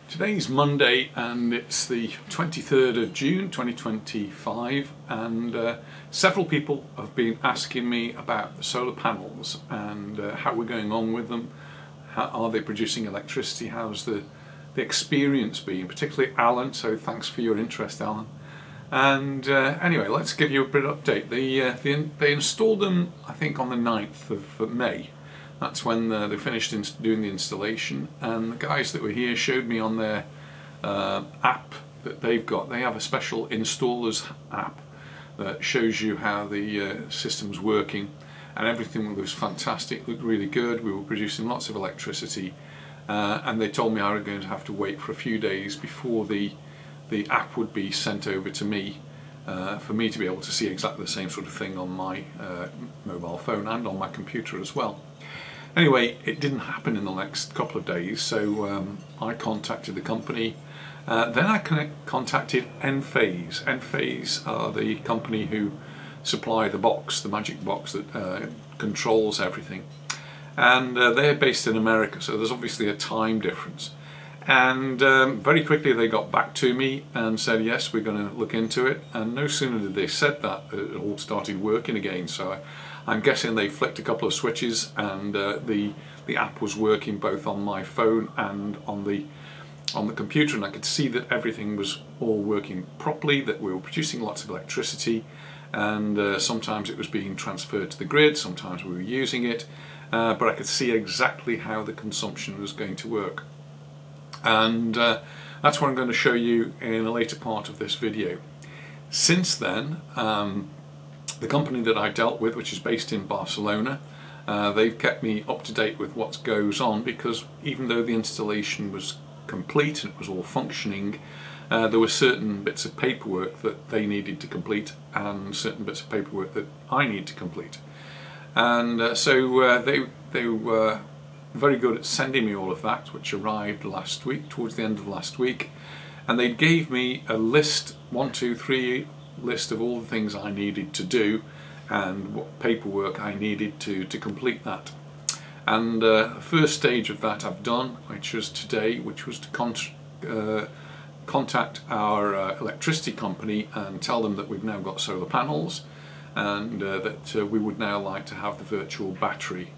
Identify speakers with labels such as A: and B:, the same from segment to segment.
A: Today's Monday and it's the 23rd of June 2025, and several people have been asking me about the solar panels and how we're going on with them. How are they producing electricity? How's the experience been, particularly Alan, so thanks for your interest, Alan. And anyway, let's give you a bit of update. They installed them, I think, on the 9th of May. That's when they finished doing the installation, and the guys that were here showed me on their app that they've got. They have a special installers app that shows you how the system's working, and everything was fantastic, looked really good. We were producing lots of electricity, and they told me I was going to have to wait for a few days before the app would be sent over to me, for me to be able to see exactly the same sort of thing on my mobile phone and on my computer as well. Anyway, it didn't happen in the next couple of days, so I contacted the company. Then I contacted Enphase. Enphase are the company who supply the box, the magic box that controls everything. And they're based in America, so there's obviously a time difference. And very quickly they got back to me and said, yes, we're going to look into it. And no sooner did they said that, it all started working again. So I'm guessing they flicked a couple of switches, and the app was working both on my phone and on the computer, and I could see that everything was all working properly, that we were producing lots of electricity, and sometimes it was being transferred to the grid, sometimes we were using it, but I could see exactly how the consumption was going to work. And that's what I'm going to show you in a later part of this video. Since then, the company that I dealt with, which is based in Barcelona, they've kept me up to date with what goes on, because even though the installation was complete and it was all functioning, there were certain bits of paperwork that they needed to complete and certain bits of paperwork that I need to complete. And so they were very good at sending me all of that, which arrived last week, towards the end of last week, and they gave me a list, 1, 2, 3 list of all the things I needed to do and what paperwork I needed to complete that. And the first stage of that I've done, which was today, which was to contact our electricity company and tell them that we've now got solar panels, and that we would now like to have the virtual battery.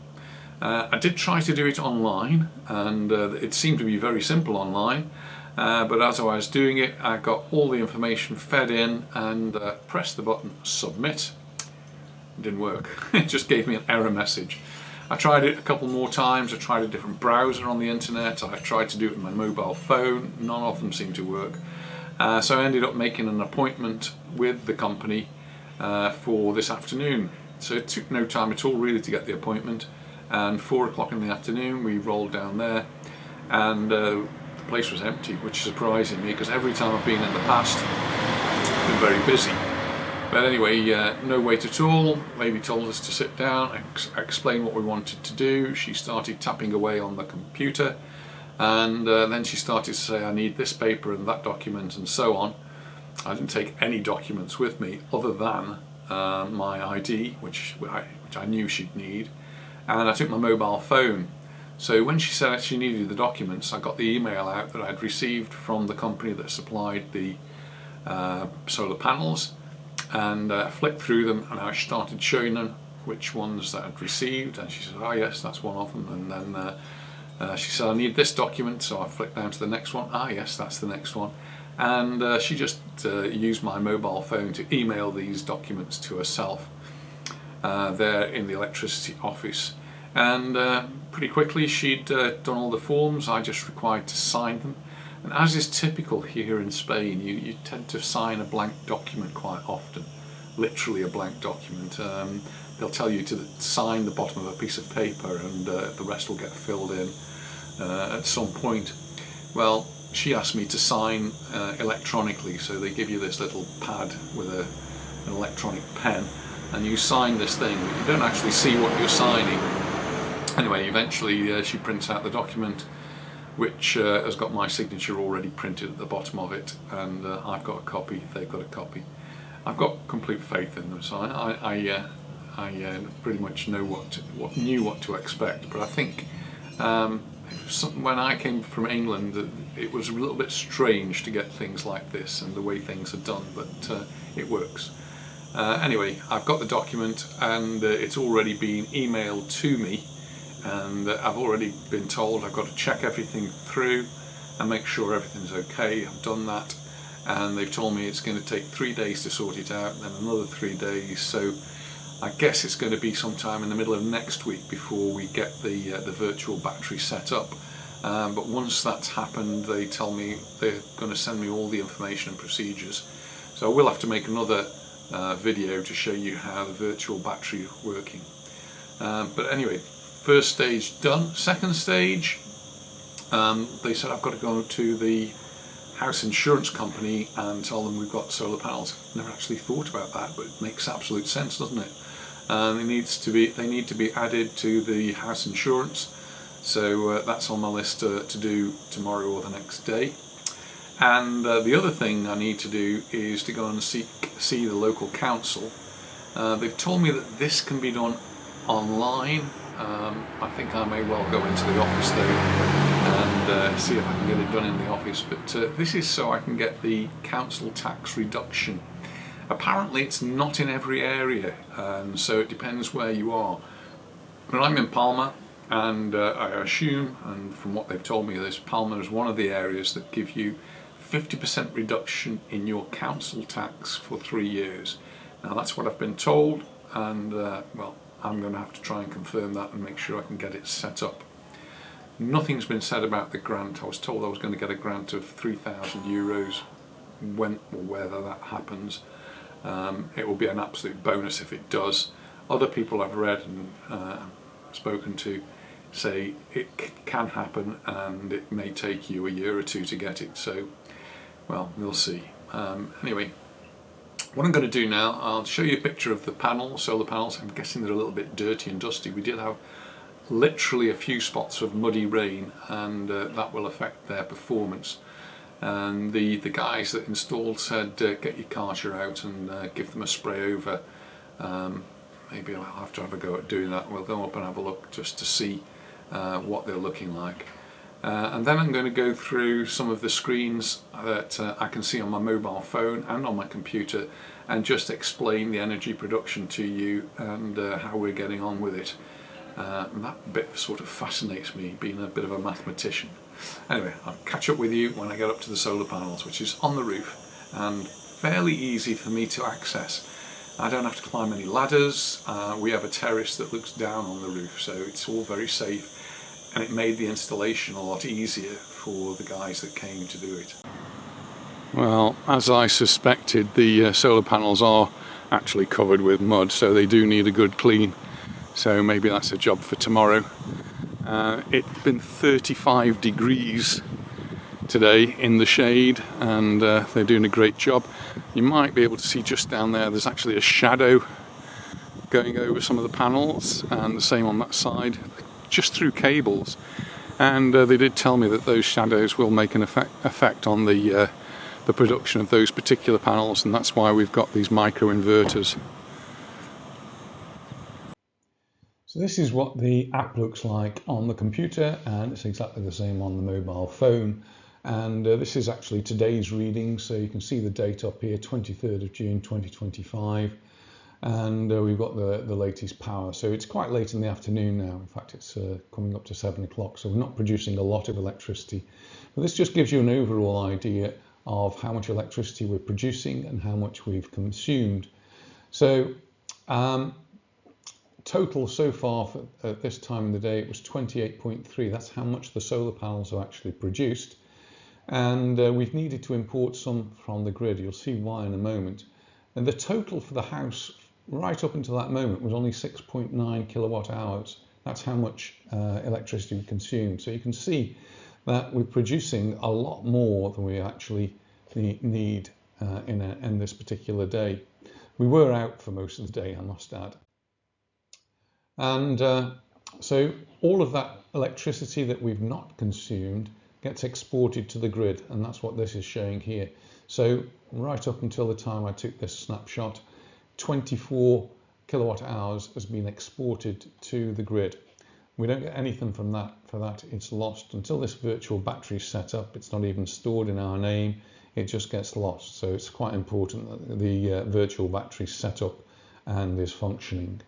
A: I did try to do it online, and it seemed to be very simple online, but as I was doing it, I got all the information fed in and pressed the button submit. It didn't work. It just gave me an error message. I tried it a couple more times. I tried a different browser on the internet. I tried to do it with my mobile phone. None of them seemed to work. So I ended up making an appointment with the company for this afternoon. So it took no time at all really to get the appointment. And 4 o'clock in the afternoon we rolled down there, and the place was empty, which is surprising me, because every time I've been in the past it's been very busy. But anyway, no wait at all. Lady told us to sit down, explain what we wanted to do. She started tapping away on the computer, and then she started to say, I need this paper and that document and so on. I didn't take any documents with me other than my ID, which I knew she'd need, and I took my mobile phone. So when she said she needed the documents, I got the email out that I'd received from the company that supplied the solar panels, and flicked through them, and I started showing them which ones that I'd received, and she said, oh yes, that's one of them. And then she said, I need this document, so I flicked down to the next one. Ah yes, that's the next one. And she just used my mobile phone to email these documents to herself there in the electricity office, and pretty quickly she'd done all the forms. I just required to sign them, and as is typical here in Spain, you tend to sign a blank document quite often, literally a blank document. They'll tell you to sign the bottom of a piece of paper, and the rest will get filled in at some point. Well, she asked me to sign electronically, so they give you this little pad with an electronic pen, and you sign this thing. You don't actually see what you're signing. Anyway, eventually she prints out the document, which has got my signature already printed at the bottom of it, and I've got a copy, they've got a copy. I've got complete faith in them, so I pretty much know what to expect. But I think when I came from England, it was a little bit strange to get things like this and the way things are done, but it works. Anyway, I've got the document, and it's already been emailed to me, and I've already been told I've got to check everything through and make sure everything's okay. I've done that, and they've told me it's going to take 3 days to sort it out, and then another 3 days, so I guess it's going to be sometime in the middle of next week before we get the virtual battery set up. But once that's happened, they tell me they're going to send me all the information and procedures. So I will have to make another video to show you how the virtual battery is working. But anyway, first stage done. Second stage, they said I've got to go to the house insurance company and tell them we've got solar panels. Never actually thought about that, but it makes absolute sense, doesn't it? They need to be added to the house insurance, so that's on my list to do tomorrow or the next day. And the other thing I need to do is to go and see the local council. They've told me that this can be done online. I think I may well go into the office though and see if I can get it done in the office, but this is so I can get the council tax reduction. Apparently it's not in every area, and so it depends where you are. But I'm in Palma, and I assume, and from what they've told me, Palma is one of the areas that give you 50% reduction in your council tax for 3 years. Now that's what I've been told, and well, I'm going to have to try and confirm that and make sure I can get it set up. Nothing's been said about the grant. I was told I was going to get a grant of €3,000 when or whether that happens. It will be an absolute bonus if it does. Other people I've read and spoken to say it can happen, and it may take you a year or two to get it, so well, we'll see. Anyway, what I'm going to do now, I'll show you a picture of the panels, solar panels. I'm guessing they're a little bit dirty and dusty. We did have literally a few spots of muddy rain, and that will affect their performance. And the guys that installed said get your Karcher out and give them a spray over. Maybe I'll have to have a go at doing that. We'll go up and have a look just to see what they're looking like. And then I'm going to go through some of the screens that I can see on my mobile phone and on my computer, and just explain the energy production to you and how we're getting on with it. And that bit sort of fascinates me, being a bit of a mathematician. Anyway, I'll catch up with you when I get up to the solar panels, which is on the roof and fairly easy for me to access. I don't have to climb any ladders. We have a terrace that looks down on the roof, so it's all very safe, and it made the installation a lot easier for the guys that came to do it. Well, as I suspected, the solar panels are actually covered with mud, so they do need a good clean. So maybe that's a job for tomorrow. It's been 35 degrees today in the shade, and they're doing a great job. You might be able to see just down there's actually a shadow going over some of the panels, and the same on that side, just through cables. And they did tell me that those shadows will make an effect on the production of those particular panels, and that's why we've got these micro inverters. So this is what the app looks like on the computer, and it's exactly the same on the mobile phone. And this is actually today's reading, so you can see the date up here, 23rd of June 2025, and we've got the latest power. So it's quite late in the afternoon now. In fact, it's coming up to 7 o'clock, so we're not producing a lot of electricity. But this just gives you an overall idea of how much electricity we're producing and how much we've consumed. So total so far at this time of the day, it was 28.3. That's how much the solar panels have actually produced. And we've needed to import some from the grid. You'll see why in a moment. And the total for the house right up until that moment was only 6.9 kilowatt hours. That's how much electricity we consumed. So you can see that we're producing a lot more than we actually need in this particular day. We were out for most of the day, I must add. And so all of that electricity that we've not consumed gets exported to the grid, and that's what this is showing here. So right up until the time I took this snapshot, 24 kilowatt hours has been exported to the grid. We don't get anything from that for that. It's lost until this virtual battery is set up. It's not even stored in our name. It just gets lost. So it's quite important that the virtual battery is set up and is functioning.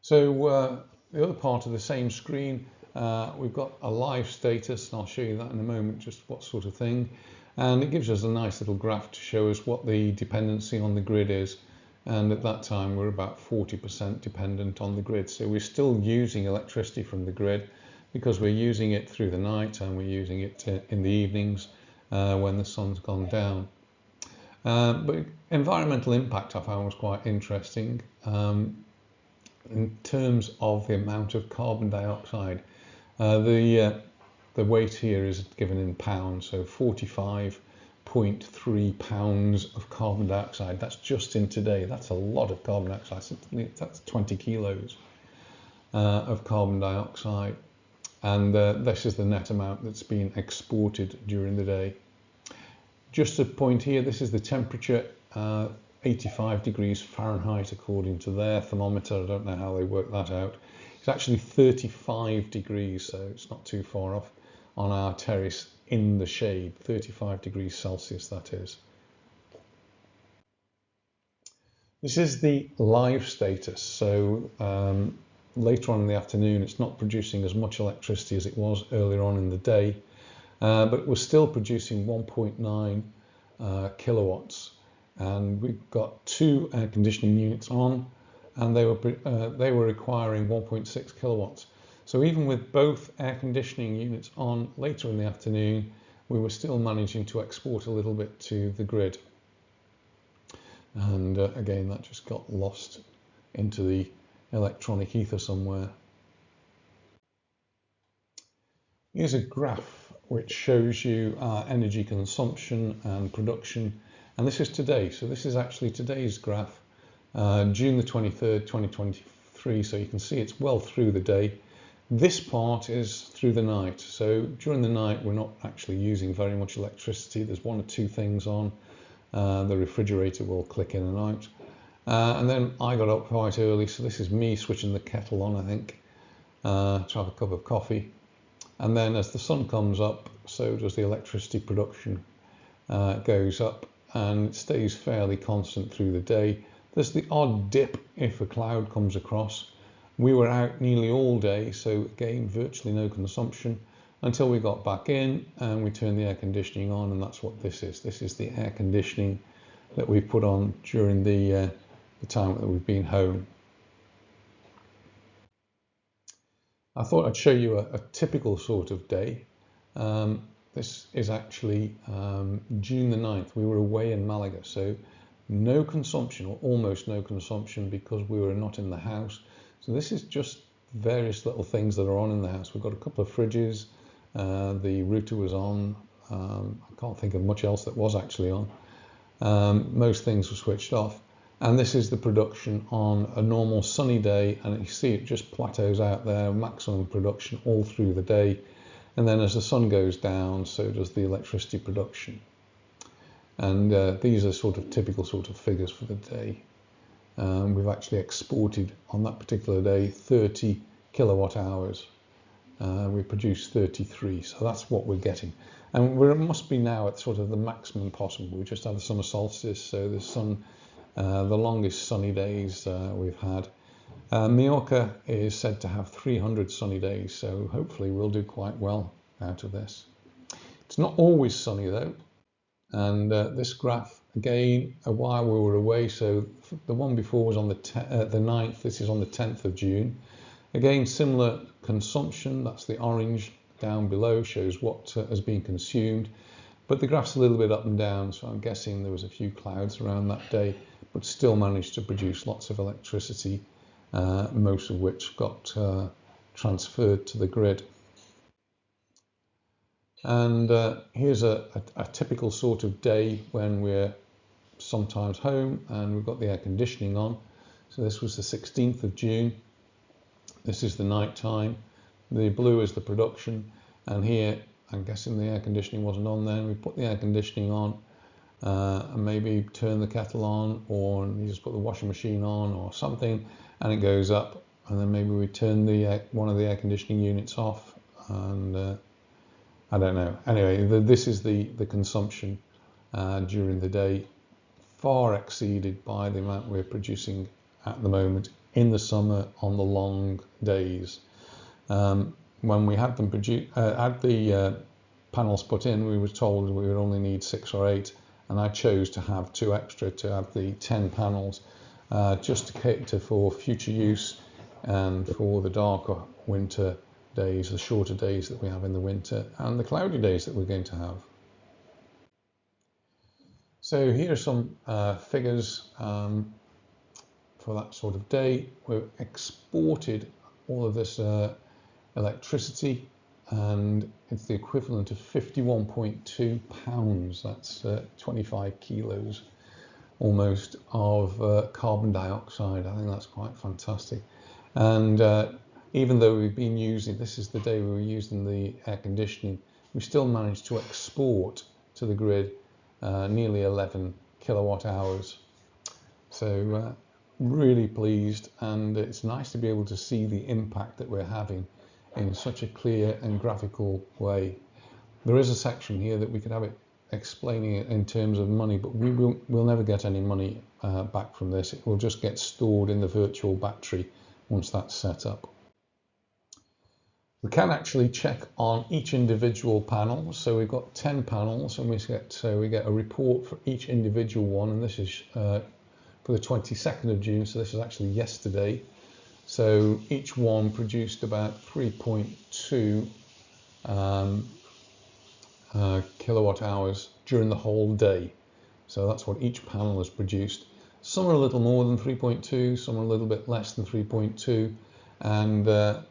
A: So the other part of the same screen, we've got a live status, and I'll show you that in a moment, just what sort of thing. And it gives us a nice little graph to show us what the dependency on the grid is. And at that time, we're about 40% dependent on the grid. So we're still using electricity from the grid because we're using it through the night and we're using it in the evenings when the sun's gone down. But environmental impact I found was quite interesting in terms of the amount of carbon dioxide. The weight here is given in pounds, so 45.3 pounds of carbon dioxide. That's just in today. That's a lot of carbon dioxide. That's 20 kilos of carbon dioxide. And this is the net amount that's been exported during the day. Just a point here, this is the temperature, 85 degrees Fahrenheit according to their thermometer. I don't know how they work that out. It's actually 35 degrees, so it's not too far off on our terrace in the shade, 35 degrees Celsius that is. This is the live status. So later on in the afternoon, it's not producing as much electricity as it was earlier on in the day, but we're still producing 1.9 kilowatts. And we've got 2 air conditioning units on, and they were requiring 1.6 kilowatts. So even with both air conditioning units on later in the afternoon, we were still managing to export a little bit to the grid. And again, that just got lost into the electronic ether somewhere. Here's a graph which shows you our energy consumption and production. And this is today. So this is actually today's graph, June the 23rd, 2023. So you can see it's well through the day. This part is through the night. So during the night, we're not actually using very much electricity. There's 1 or 2 things on. The refrigerator will click in and out. And then I got up quite early. So this is me switching the kettle on, I think, to have a cup of coffee. And then as the sun comes up, so does the electricity production goes up, and it stays fairly constant through the day. There's the odd dip if a cloud comes across. We were out nearly all day, so again, virtually no consumption until we got back in and we turned the air conditioning on, and that's what this is. This is the air conditioning that we put on during the time that we've been home. I thought I'd show you a typical sort of day. This is actually June the 9th. We were away in Malaga, so no consumption, or almost no consumption, because we were not in the house. So this is just various little things that are on in the house. We've got a couple of fridges. The router was on. I can't think of much else that was actually on. Most things were switched off. And this is the production on a normal sunny day, and you see it just plateaus out there, maximum production all through the day. And then as the sun goes down, so does the electricity production. And these are sort of typical sort of figures for the day. We've actually exported on that particular day 30 kilowatt hours. We produced 33, so that's what we're getting. And we must be now at sort of the maximum possible. We just had the summer solstice, so the sun, the longest sunny days we've had. Mallorca is said to have 300 sunny days, so hopefully we'll do quite well out of this. It's not always sunny though, and this graph again, while we were away, so the one before was on the 9th, this is on the 10th of June. Again, similar consumption, that's the orange down below, shows what has been consumed, but the graph's a little bit up and down, so I'm guessing there was a few clouds around that day, but still managed to produce lots of electricity, most of which got transferred to the grid. And here's a typical sort of day when we're sometimes home and we've got the air conditioning on. So this was the 16th of June. This is the night time. The blue is the production, and here I'm guessing the air conditioning wasn't on then. We put the air conditioning on and maybe turn the kettle on, or you just put the washing machine on or something, and it goes up
B: and then maybe we turn the one of the air conditioning units off, and I don't know. Anyway, this is the consumption during the day, far exceeded by the amount we're producing at the moment in the summer on the long days. When we had them had the panels put in, we were told we would only need 6 or 8, and I chose to have 2 extra, to have the 10 panels, just to cater for future use and for the darker winter days, the shorter days that we have in the winter, and the cloudy days that we're going to have. So here are some figures for that sort of day. We've exported all of this electricity, and it's the equivalent of 51.2 pounds, that's 25 kilos almost, of carbon dioxide. I think that's quite fantastic. And even though we've been using, this is the day we were using the air conditioning, we still managed to export to the grid nearly 11 kilowatt hours. So really pleased, and it's nice to be able to see the impact that we're having in such a clear and graphical way. There is a section here that we could have it explaining it in terms of money, but we'll never get any money back from this. It will just get stored in the virtual battery once that's set up. We can actually check on each individual panel. So we've got 10 panels, and we get a report for each individual one, and this is for the 22nd of June, so this is actually yesterday. So each one produced about 3.2 kilowatt hours during the whole day. So that's what each panel has produced. Some are a little more than 3.2, some are a little bit less than 3.2, and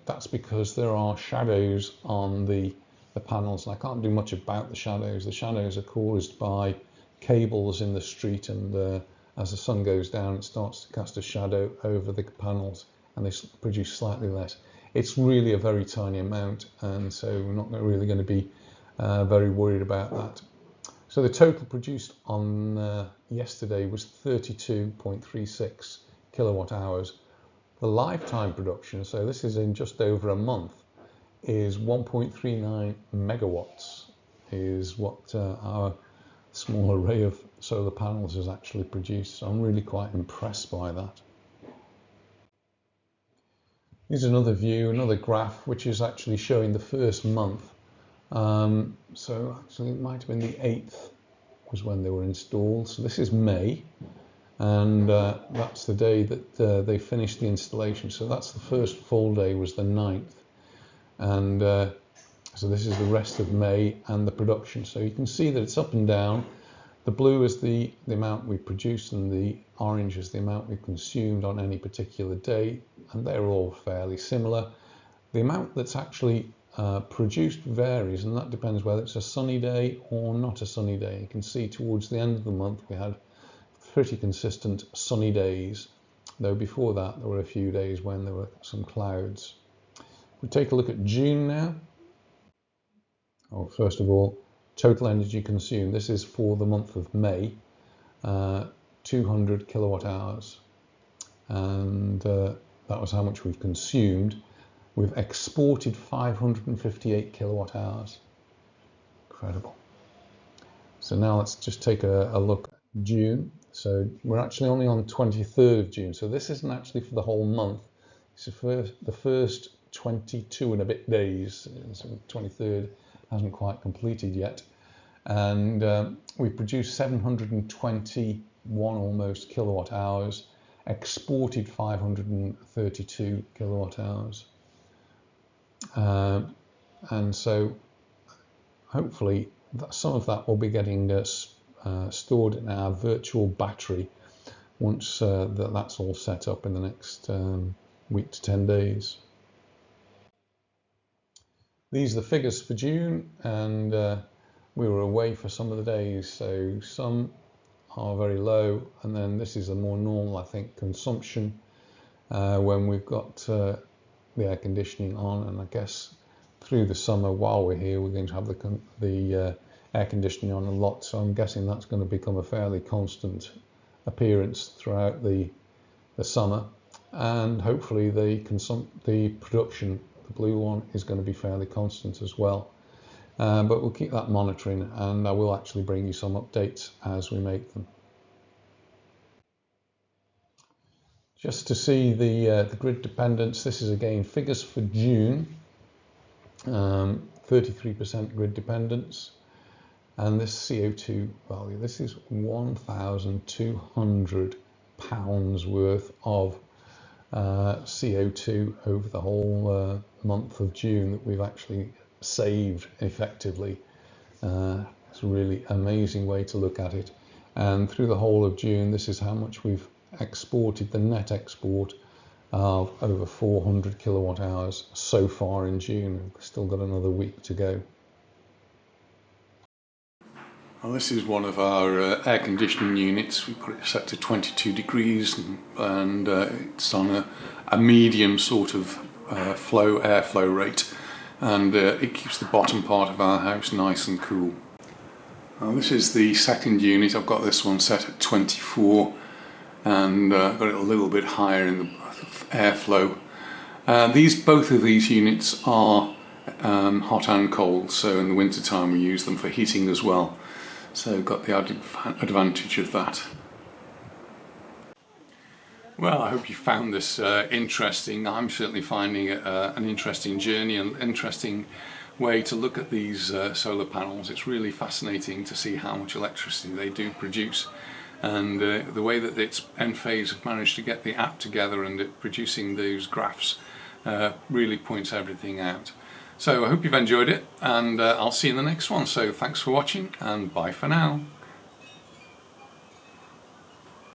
B: that's because there are shadows on the panels, and I can't do much about the shadows. The shadows are caused by cables in the street, and as the sun goes down, it starts to cast a shadow over the panels, and they produce slightly less. It's really a very tiny amount, and so we're not really going to be very worried about that. So the total produced on yesterday was 32.36 kilowatt hours. The lifetime production, so this is in just over a month, is 1.39 megawatts, is what our small array of solar panels has actually produced. So I'm really quite impressed by that. Here's another view, another graph, which is actually showing the first month. So actually it might have been the 8th was when they were installed. So this is May, and that's the day that they finished the installation. So that's the first full day, was the 9th. And so this is the rest of May and the production. So you can see that it's up and down. The blue is the amount we produced, and the orange is the amount we consumed on any particular day, and they're all fairly similar. The amount that's actually produced varies, and that depends whether it's a sunny day or not a sunny day. You can see towards the end of the month we had pretty consistent sunny days, though before that there were a few days when there were some clouds. We take a look at June now. First of all, total energy consumed. This is for the month of May, 200 kilowatt hours, and that was how much we've consumed. We've exported 558 kilowatt hours. Incredible. So now let's just take a look at June. So we're actually only on 23rd of June. So this isn't actually for the whole month. This is for the first 22 and a bit days. So 23rd hasn't quite completed yet. And we produced 721 almost kilowatt hours, exported 532 kilowatt hours. And so hopefully some of that will be getting stored in our virtual battery once that's all set up in the next week to 10 days. These are the figures for June, and we were away for some of the days, so some are very low, and then this is a more normal, I think, consumption when we've got the air conditioning on, and I guess through the summer while we're here we're going to have the air conditioning on a lot, so I'm guessing that's going to become a fairly constant appearance throughout the summer. and hopefully the production, the blue one, is going to be fairly constant as well. But we'll keep that monitoring, and I will actually bring you some updates as we make them. Just to see the grid dependence, this is again figures for June, 33% grid dependence, and this CO2 value, this is 1,200 pounds worth of CO2 over the whole month of June that we've actually saved effectively. It's a really amazing way to look at it. And through the whole of June, this is how much we've exported, the net export of over 400 kilowatt hours so far in June. We've still got another week to go.
A: Well, this is one of our air conditioning units. We put it set to 22 degrees and it's on a medium sort of airflow rate, and it keeps the bottom part of our house nice and cool. Now, this is the second unit. I've got this one set at 24 and got it a little bit higher in the airflow. Both of these units are hot and cold, so in the winter time we use them for heating as well. So got the added advantage of that. Well, I hope you found this interesting. I'm certainly finding it an interesting journey and interesting way to look at these solar panels. It's really fascinating to see how much electricity they do produce, and the way that Enphase have managed to get the app together and producing those graphs really points everything out. So I hope you've enjoyed it, and I'll see you in the next one. So thanks for watching, and bye for now.